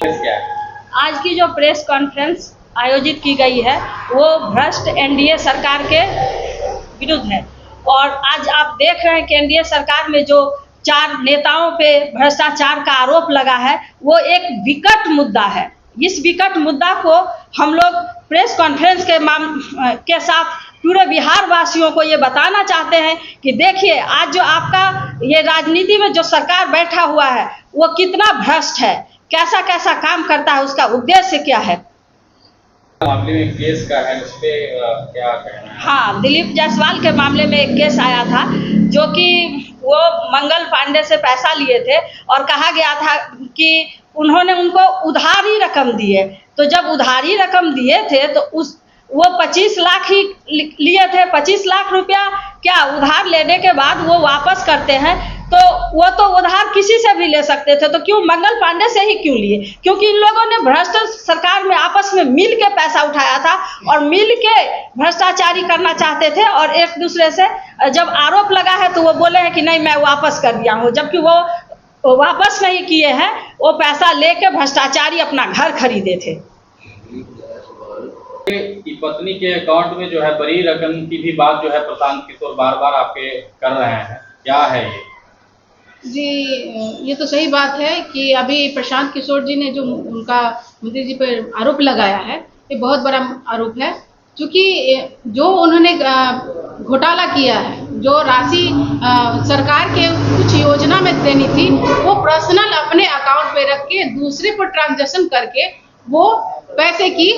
क्या है? आज की जो प्रेस कॉन्फ्रेंस आयोजित की गई है वो भ्रष्ट एनडीए सरकार के विरुद्ध है। और आज आप देख रहे हैं कि एनडीए सरकार में जो 4 नेताओं पे भ्रष्टाचार का आरोप लगा है वो एक विकट मुद्दा है। इस विकट मुद्दा को हम लोग प्रेस कॉन्फ्रेंस के साथ पूरे बिहार वासियों को ये बताना चाहते हैं कि देखिए आज जो आपका ये राजनीति में जो सरकार बैठा हुआ है वो कितना भ्रष्ट है, कैसा कैसा काम करता है, उसका उद्देश्य क्या है। मामले में केस का है, उस पे क्या कहना है? हाँ, दिलीप जायसवाल के मामले में एक केस आया था जो कि वो मंगल पांडे से पैसा लिए थे और कहा गया था कि उन्होंने उनको उधारी रकम दिए। तो जब उधारी रकम दिए थे तो वो 25 लाख ही लिए थे। 25 लाख रुपया क्या उधार लेने के बाद वो वापस करते हैं तो वो तो उधार किसी से भी ले सकते थे, तो क्यों मंगल पांडे से ही क्यों लिए? क्योंकि इन लोगों ने भ्रष्ट सरकार में आपस में मिल के पैसा उठाया था और मिल के भ्रष्टाचारी करना चाहते थे। और एक दूसरे से जब आरोप लगा है तो वो बोले हैं कि नहीं मैं वापस कर दिया हूँ, जबकि वो वापस नहीं किए हैं। वो पैसा लेके भ्रष्टाचारी अपना घर खरीदे थे। कि पत्नी के अकाउंट में जो है बड़ी रकम की भी बात जो है प्रशांत किशोर बार बार आपके कर रहे हैं, क्या है ये? जी, ये तो सही बात है कि अभी प्रशांत किशोर जी ने जो उनका मोदी जी पर आरोप लगाया है ये बहुत बड़ा आरोप है। क्योंकि जो उन्होंने घोटाला किया है, जो राशि सरकार के कुछ योजना में देनी थी वो पर्सनल अपने अकाउंट पे रख के दूसरे पर ट्रांजैक्शन करके वो पैसे की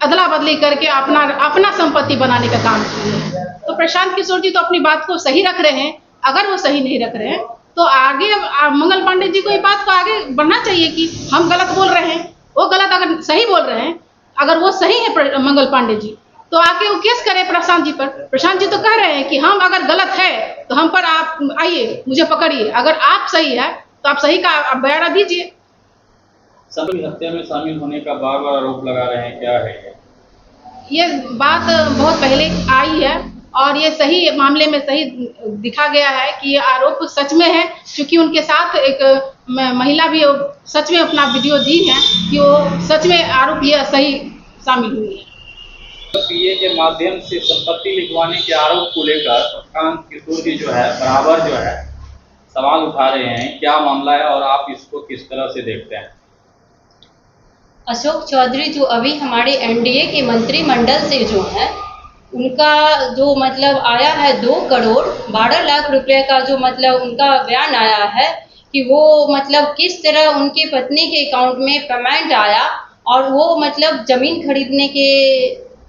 अदला बदली करके अपना संपत्ति बनाने का काम किए। तो प्रशांत किशोर जी तो अपनी बात को सही रख रहे हैं। अगर वो सही नहीं रख रहे हैं तो आगे मंगल पांडे जी को ये बात को आगे बढ़ना चाहिए कि हम गलत बोल रहे हैं, वो गलत अगर सही बोल रहे हैं, अगर वो सही है मंगल पांडे जी तो आके वो केस करे प्रशांत जी पर। प्रशांत जी तो कह रहे हैं कि हम अगर गलत है तो हम पर आप आइए, मुझे पकड़िए, अगर आप सही है तो आप सही का बयाना दीजिए। सभी हत्या में शामिल होने का बार बार आरोप लगा रहे हैं, क्या है ये बात बहुत पहले आई है और ये सही मामले में सही दिखा गया है कि ये आरोप सच में है। क्योंकि उनके साथ एक महिला भी सच में अपना वीडियो दी है कि वो सच में आरोप ये सही शामिल हुई है। पीए के माध्यम से संपत्ति लिखवाने के आरोप को लेकर प्रशांत किशोर जी जो है बराबर जो है सवाल उठा रहे हैं, क्या मामला है और आप इसको किस तरह से देखते हैं? अशोक चौधरी जो अभी हमारे एनडीए के मंत्रिमंडल से जो है उनका जो मतलब आया है 2 करोड़ 12 लाख रुपए का जो मतलब उनका बयान आया है कि वो मतलब किस तरह उनकी पत्नी के अकाउंट में पेमेंट आया और वो मतलब ज़मीन खरीदने के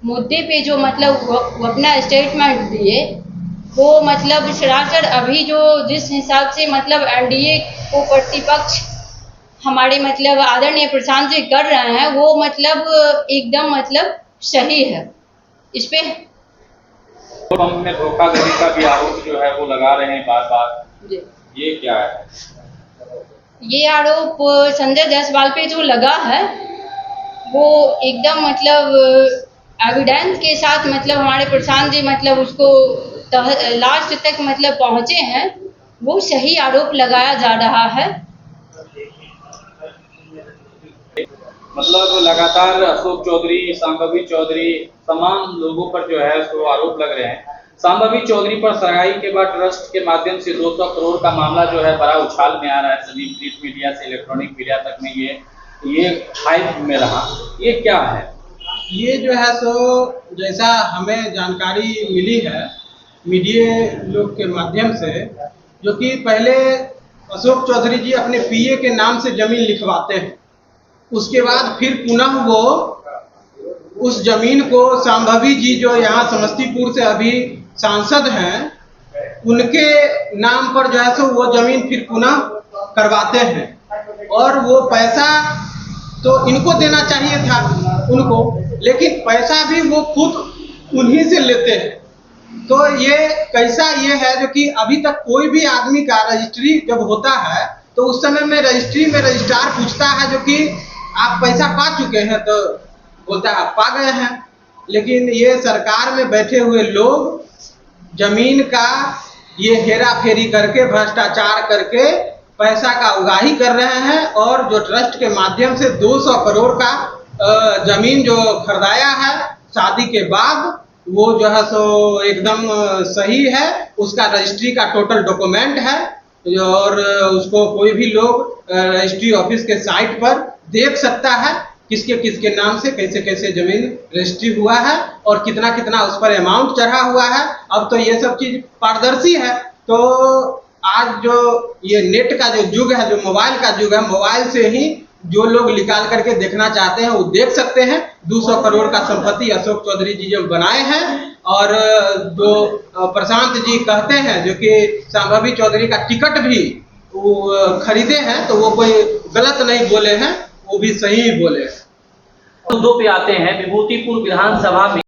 मुद्दे पे जो मतलब वो अपना स्टेटमेंट दिए वो मतलब सरासर अभी जो जिस हिसाब से मतलब एनडीए को प्रतिपक्ष हमारे मतलब आदरणीय प्रशांत जी कर रहे हैं वो मतलब एकदम मतलब सही है। इस पे पंप में धोखाधड़ी का भी आरोप जो है वो लगा रहे हैं बार बार, ये क्या है? ये आरोप संजय जायसवाल पे जो लगा है वो एकदम मतलब एविडेंस के साथ मतलब हमारे प्रशांत जी मतलब उसको लास्ट तक मतलब पहुंचे हैं, वो सही आरोप लगाया जा रहा है। मतलब लगातार अशोक चौधरी, सांभवी चौधरी, तमाम लोगों पर जो है सो आरोप लग रहे हैं। सांभवी चौधरी पर सगाई के बाद ट्रस्ट के माध्यम से 200 करोड़ का मामला जो है बड़ा उछाल में आ रहा है। सभी प्रिंट मीडिया से इलेक्ट्रॉनिक मीडिया तक में ये हाइप में रहा, ये क्या है? ये जो है सो जैसा हमें जानकारी मिली है मीडिया लोग के माध्यम से, जो कि पहले अशोक चौधरी जी अपने पीए के नाम से जमीन लिखवाते हैं, उसके बाद फिर पुनः वो उस जमीन को सांभवी जी जो यहाँ समस्तीपुर से अभी सांसद हैं उनके नाम पर जो है सो वो जमीन फिर पुनः करवाते हैं। और वो पैसा तो इनको देना चाहिए था उनको, लेकिन पैसा भी वो खुद उन्हीं से लेते हैं। तो ये कैसा ये है जो कि अभी तक कोई भी आदमी का रजिस्ट्री जब होता है तो उस समय में रजिस्ट्री में रजिस्ट्रार पूछता है जो कि आप पैसा पा चुके हैं, तो बोलता है आप पा गए हैं। लेकिन ये सरकार में बैठे हुए लोग जमीन का ये हेरा फेरी करके भ्रष्टाचार करके पैसा का उगाही कर रहे हैं और जो ट्रस्ट के माध्यम से 200 करोड़ का जमीन जो खरीदाया है शादी के बाद, वो जो है सो एकदम सही है। उसका रजिस्ट्री का टोटल डॉक्यूमेंट है और उसको कोई भी लोग रजिस्ट्री ऑफिस के साइट पर देख सकता है किसके किसके नाम से कैसे कैसे जमीन रजिस्ट्री हुआ है और कितना कितना उस पर अमाउंट चढ़ा हुआ है। अब तो ये सब चीज पारदर्शी है। तो आज जो ये नेट का जो युग है, जो मोबाइल का युग है, मोबाइल से ही जो लोग निकाल करके देखना चाहते हैं वो देख सकते हैं। 200 करोड़ का संपत्ति अशोक चौधरी जी जो बनाए हैं और जो प्रशांत जी कहते हैं जो कि संभावी चौधरी का टिकट भी वो खरीदे हैं, तो वो कोई गलत नहीं बोले हैं, वो भी सही बोले हैं। मुद्दों पे आते हैं। विभूतिपुर विधानसभा में